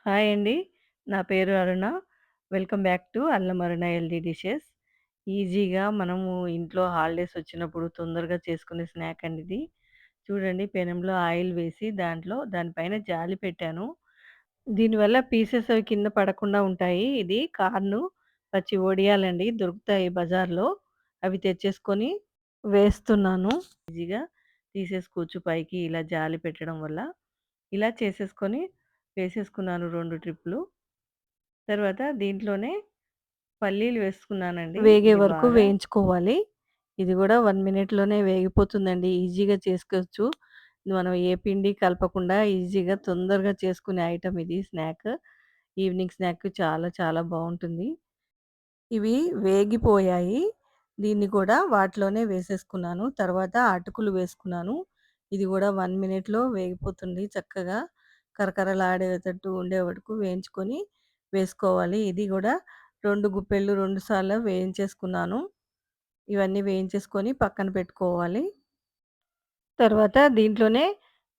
Hi అండి. నా పేరు అరుణ. వెల్కమ్ బ్యాక్ టు అల్లం అరుణ హెల్తీ డిషెస్. ఈజీగా మనము ఇంట్లో హాలిడేస్ వచ్చినప్పుడు తొందరగా చేసుకునే స్నాక్ అండి ఇది. చూడండి, పెనంలో ఆయిల్ వేసి దానిపైన జాలి పెట్టాను. దీనివల్ల పీసెస్ అవి కింద పడకుండా ఉంటాయి. ఇది కార్ను పచ్చి వడియాలండి, దొరుకుతాయి బజార్‌లో. అవి తెచ్చేసుకొని వేస్తున్నాను. ఈజీగా తీసేసుకోవచ్చు పైకి ఇలా జాలి పెట్టడం వల్ల. ఇలా చేసేసుకొని వేసేసుకున్నాను 2 ట్రిప్పులు. తర్వాత దీంట్లోనే పల్లీలు వేసుకున్నానండి. వేగే ఇది వరకు బాగా వేయించుకోవాలి. ఇది గూడా 1 మినిట్‌లోనే వేగిపోతుందండి. ఈజీగా చేసుకోవచ్చు. మనం ఏ పిండి కలపకుండా ఈజీగా తొందరగా చేసుకునే ఐటెమ్ ఇది స్నాక్. ఈవినింగ్ స్నాక్ చాలా చాలా బావుంటుంది. ఇవి వేగిపోయాయి. దీన్ని కూడా వాటిలోనే వేసేసుకున్నాను. తర్వాత అటుకులు వేసుకున్నాను. ఇది గూడా 1 మినిట్‌లో వేగిపోతుంది చక్కగా. కరకరలాడేటట్టు ఉండే వరకు వేయించుకొని వేసుకోవాలి. ఇది గూడా 2 గుప్పెళ్ళు 2 సార్లు వేయించేసుకున్నాను. ఇవన్నీ వేయించేసుకొని పక్కన పెట్టుకోవాలి. తర్వాత దీంట్లోనే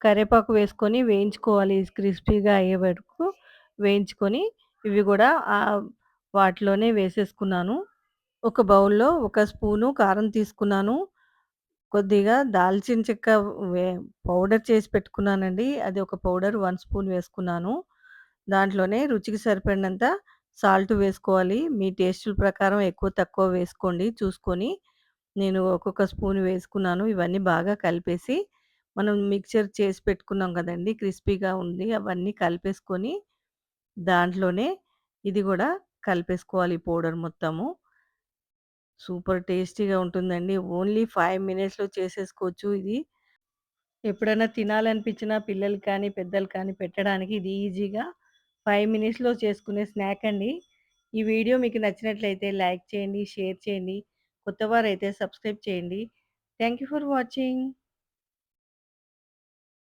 కరివేపాకు వేసుకొని వేయించుకోవాలి. క్రిస్పీగా అయ్యే వరకు వేయించుకొని ఇవి గూడా వాటిలోనే వేసేసుకున్నాను. ఒక బౌల్‌లో ఒక స్పూను కారం తీసుకున్నాను. కొద్దిగా దాల్చిన చెక్క వే పౌడర్ చేసి పెట్టుకున్నానండి. అది ఒక పౌడర్ 1 స్పూన్ వేసుకున్నాను. దాంట్లోనే రుచికి సరిపడినంత సాల్ట్ వేసుకోవాలి. మీ టేస్టుల ప్రకారం ఎక్కువ, తక్కువ వేసుకోండి చూసుకొని. నేను ఒక్కొక్క స్పూన్ వేసుకున్నాను. ఇవన్నీ బాగా కలిపేసి, మనం మిక్చర్ చేసి పెట్టుకున్నాం గదండీ! క్రిస్పీగా ఉంది. అవన్నీ కలిపేసుకొని, దాంట్లోనే ఇది గూడా కలిపేసుకోవాలి ఈ పౌడర్ మొత్తము. సూపర్ టేస్టీగా ఉంటుందండి. ఓన్లీ 5 మినిట్స్‌లో చేసేసుకోవచ్చు ఇది. ఎప్పుడైనా తినాలనిపించినా పిల్లలకి కానీ, పెద్దలకి కానీ పెట్టడానికి ఇది ఈజీగా 5 మినిట్స్‌లో చేసుకునే స్నాక్ అండి. ఈ వీడియో మీకు నచ్చినట్లయితే లైక్ చేయండి, షేర్ చేయండి. కొత్తవారైతే సబ్స్క్రైబ్ చేయండి. Thank you for watching.